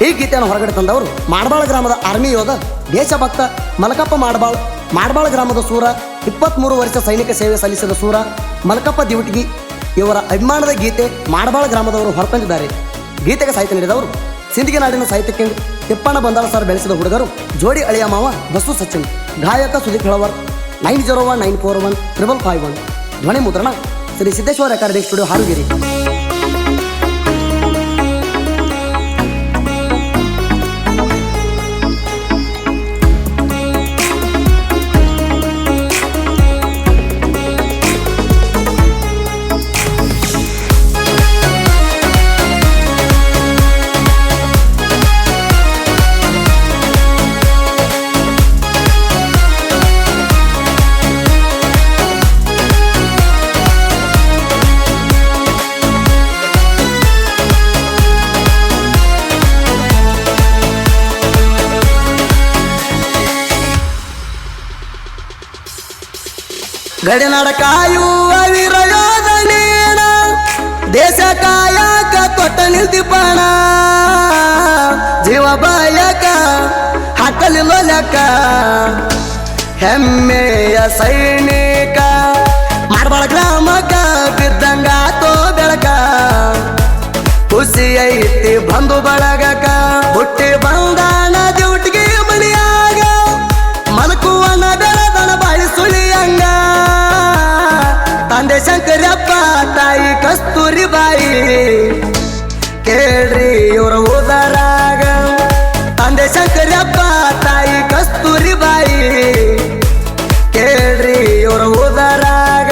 ಈ ಗೀತೆಯನ್ನು ಹೊರಗಡೆ ತಂದವರು ಮಾಡಬಾಳ ಗ್ರಾಮದ ಆರ್ಮಿ ಯೋಧ ದೇಶಭಕ್ತ ಮಲಕಪ್ಪ ಮಾಡಬಾಳ ಗ್ರಾಮದ ಸೂರ 23 ವರ್ಷ ಸೈನಿಕ ಸೇವೆ ಸಲ್ಲಿಸಿದ ಸೂರ ಮಲಕಪ್ಪ ದಿವಟಗಿ ಇವರ ಅಭಿಮಾನದ ಗೀತೆ ಮಾಡಬಾಳ ಗ್ರಾಮದವರು ಹೊರತಂದಿದ್ದಾರೆ. ಗೀತೆಗೆ ಸಾಹಿತ್ಯ ನೀಡಿದವರು ಸಿಂದಗಿ ನಾಡಿನ ಸಾಹಿತ್ಯಕ್ಕೆ ತಿಪ್ಪಣ್ಣ ಬಂದಾಳ ಸರ್ ಬೆಳೆಸಿದ ಹುಡುಗರು ಜೋಡಿ ಅಳಿಯ ಮಾವ ಬಸ್ಸು ಸಚಿನ್, ಗಾಯಕ ಸುದೀಪ್ ಹೆಳವರ್ 9019415551. ಧ್ವನಿ ಮುದ್ರಣ ಶ್ರೀ ಸಿದ್ದೇಶ್ವರ ರೆಕಾರ್ಡಿಂಗ್ ಸ್ಟುಡಿಯೋ ಹಾರುಗಿರಿ. ಗಡಿನಾಡ ಕಾಯುವ ವೀರಯೋಧ ನೀನ, ದೇಶ ಕಾಯಕ ತೊಟ್ಟ ನಿಲ್ತಿಪಣ, ಜೀವ ಬಾಯಕ ಹಾಕಲಿಲ್ಲ ಲೆಕ್ಕ, ಹೆಮ್ಮೆಯ ಸೈನಿಕ ಮಾಡಬಾಳ ಗ್ರಾಮಕ್ಕ ಬಿದ್ದಂಗಾತೋ ಬೆಳಕ, ಖುಷಿ ಐತಿ ಬಂಧು ಬಳಗಕ, ಹುಟ್ಟಿ ಬಂದಾನ ಡ್ಯೂಟಿಗೆ ಮಣಿಯಾಗ, ಮಲಕುವನ ಬೆಳದನ ಬಾಳಿ ಸುಳಿಯಂಗ, ತಂದೆ ಶಂಕರಪ್ಪ ತಾಯಿ ಕಸ್ತೂರಿ ಬಾಯಿ, ಕೇಳ್ರಿ ಇವರ ಉದರಾಗ, ತಂದೆ ಶಂಕರಪ್ಪ ತಾಯಿ ಕಸ್ತೂರಿ ಬಾಯಿ, ಕೇಳ್ರಿ ಇವರ ಉದರಾಗ.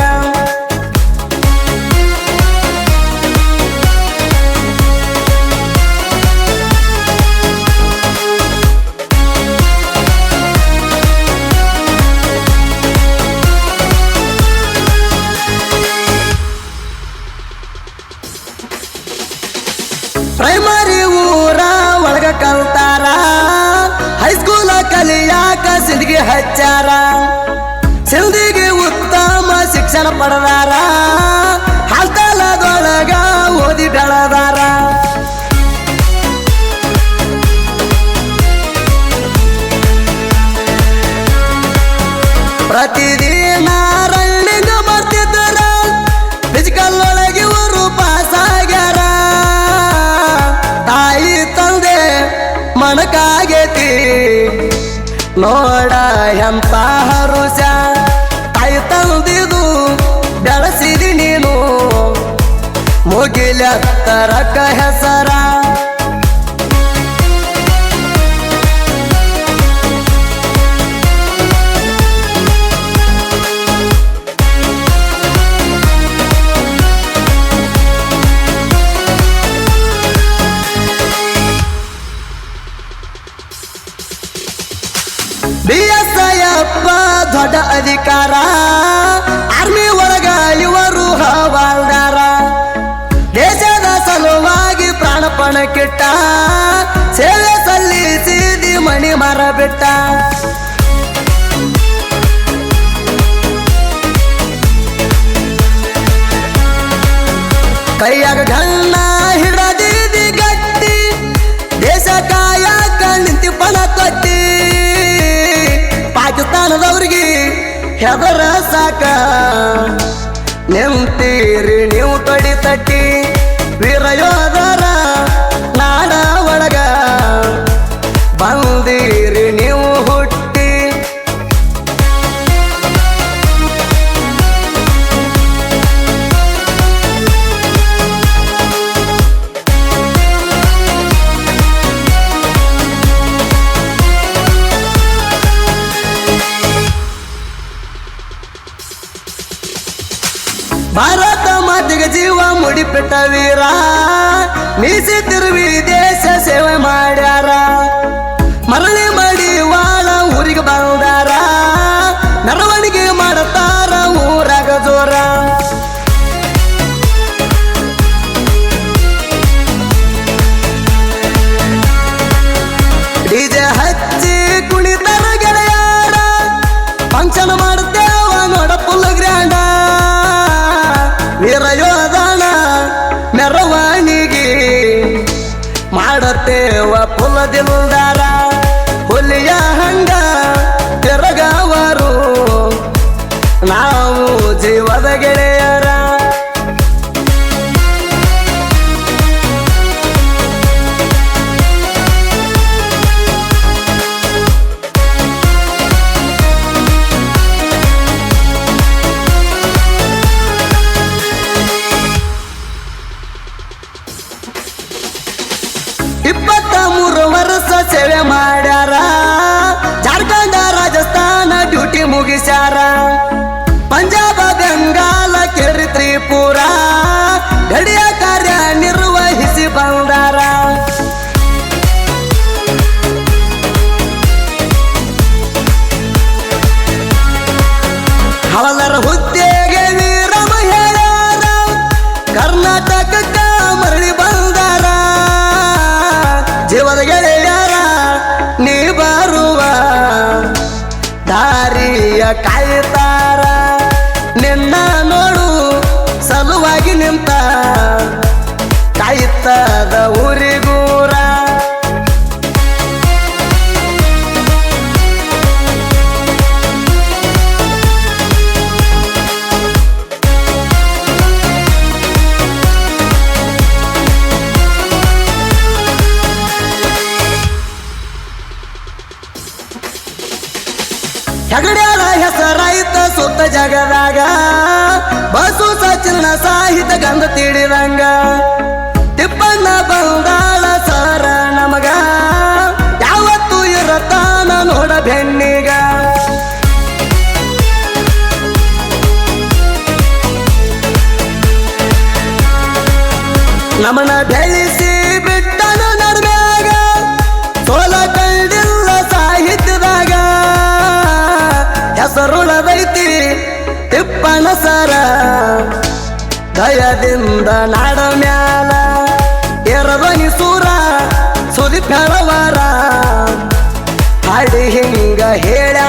ಪ್ರೈಮರಿ ಊರ ಒಳಗ ಕಲ್ತಾರ, ಹೈಸ್ಕೂಲ ಕಲಿಯಾಕ ಸಿಂದಗಿ ಹಚ್ಚಾರ, ಸಿಂದಗಿ ಉತ್ತಮ ಶಿಕ್ಷಣ ಪಡೆದಾರ, ಹಾಲ್ತಲದೊಳಗ ಓದಿ ಬೆಳೆದಾರ. ಪ್ರತಿದಿನ ರನ್ನಿಂಗ್ ಮಾಡ್ತಿದ್ದಾರ, ಫಿಸಿಕಲ್ ಒಳಗೆ ಇವರು ಪಾಸ್ ಆಗ್ಯಾರ, ತಾಯಿ ತಂದೆ ಮನಕಾಗೈತಿ ನೋಡ ಎಂತ ಹರುಷ, ತಾಯಿ ತಂದಿದು ಬೆಳೆಸಿದಿ ನೀನು ಮುಗಿಲತ್ತರಕ ಹೆಸರ. BSIಯಪ್ಪ ದೊಡ್ಡ ಅಧಿಕಾರ, ಆರ್ಮಿ ಒಳಗ ಇವರು ಹವಾಲ್ದಾರ, ದೇಶದ ಸಲುವಾಗಿ ಪ್ರಾಣಪಣ ಕಿಟ್ಟ, ಸೇವೆ ಸಲ್ಲಿಸಿದಿ ಮಣಿ ಮರ ಬಿಟ್ಟ. ಕೈಯಾಗ ಗಣ್ಣ ಹಿಡದಿದಿ ಗಟ್ಟಿ, ದೇಶ ಕಾಯಕ ನಿಂತಿ ಪಣ ಕೊಟ್ಟಿ, ಪಾಕಿಸ್ತಾನದವ್ರಿಗೆ ಹೆದರ ಸಾಕ ನಿಂತೀರಿ ನೀವು ತೊಡಿ ತಟ್ಟಿ, ವೀರಯೋಧರ ನಾಡ ಒಳಗ ಬಂದೀರಿ ನೀವು ಹುಟ್ಟಿ. ಭಾರತ ಮಾತಿಗೆ ಜೀವ ಮುಡಿಪಿಟ್ಟ ವೀರ, ಮೀಸಿ ತಿರುವಿ ದೇಶ ಸೇವೆ ಮಾಡ್ಯಾರ, ಮರಳಿ ಮಾಡಿ ವಾಳ ಊರಿಗೆ ಬಂದಾರ, ಮೆರವಣಿಗೆ ಮಾಡತಾರ ಊರಾಗ ಜೋರ. ಡಿಜೆ ಹಚ್ಚಿ ಕುಣಿತರ ಗೆಳೆಯಾರ, ಫಂಕ್ಷನ್ ಮಾಡ್ತೇವ ನೋಡ ಫುಲ್ ಗ್ರ್ಯಾಂಡ, ವೀರಯೋಧನ ಮೆರವಣಿಗೆ ಮಾಡ ಹಾಡತೇವ ಪುಲದಿಲ್ದಾರ ಹುಲಿಯ ಹಂಗ ತಿರಗವರು ನಾವು ಜೀವದ ಗೆಳೆಯರ ಸೇವೆ ಮಾಡ್ಯಾರ ಜಾರ್ಖಂಡ ರಾಜಸ್ಥಾನ ಡ್ಯೂಟಿ ಮುಗಿಸ್ಯಾರ ಪಂಜಾಬ ಬೆಂಗಾಲ ಕೇರಿ ತ್ರಿಪುರ ಗಡಿಯ ಕಾರ್ಯ ನಿರ್ವಹಿಸಿ ಬಂದಾರ ಹವಲರ ಹುದ್ದೆಗೆ ವೀರ ಮಹಿಳೆಯರ ಕರ್ನಾಟಕಕ್ಕ ಮರಳಿ ಬಂದಾರ ಜೀವದ ಗೆಳೆಯರ ನೀ ಬರುವ ದಾರಿಯ ಕಾಯ್ತಾರ ನಿನ್ನ ನೋಡು ಸಲುವಾಗಿ ನಿಂತ ಕಾಯ್ತದ ಊರಿಗೂರ ಹೆಗಡ್ಯಾಳ ಹೆಸರಾಯ್ತ ಸುತ್ತ ಜಗದಾಗ ಬಸು ಸಚಿನ ಸಾಹಿತ್ಯ ಗಂಧ ತಿಳಿದಂಗ ತಿಪ್ಪಣ್ಣ ಬಂದಾಳ ಸರ ನಮಗ ಯಾವತ್ತು ಇರತಾನ ನೋಡ ಬೆನ್ನಿಗ ನಮನ ಬೆಳೆಸಿ ಬಿಟ್ಟನ ನಡ್ಮ್ಯಾಗ ಸೋಲ ಕಂಡಿಲ್ಲ ಸಾಹಿತ್ಯದಾಗ ಹೆಸರುಳದೈತಿ ತಿಪ್ಪಣ ಸರ ದಯದಿಂದ ನಾಡ ಮ್ಯಾಲ ಎರವನಿ ಸೂರ ಸುದಿ ಫೆಳವಾರ ಹಾಡಿ ಹಿಂಗ ಹೇಳ್ಯಾರ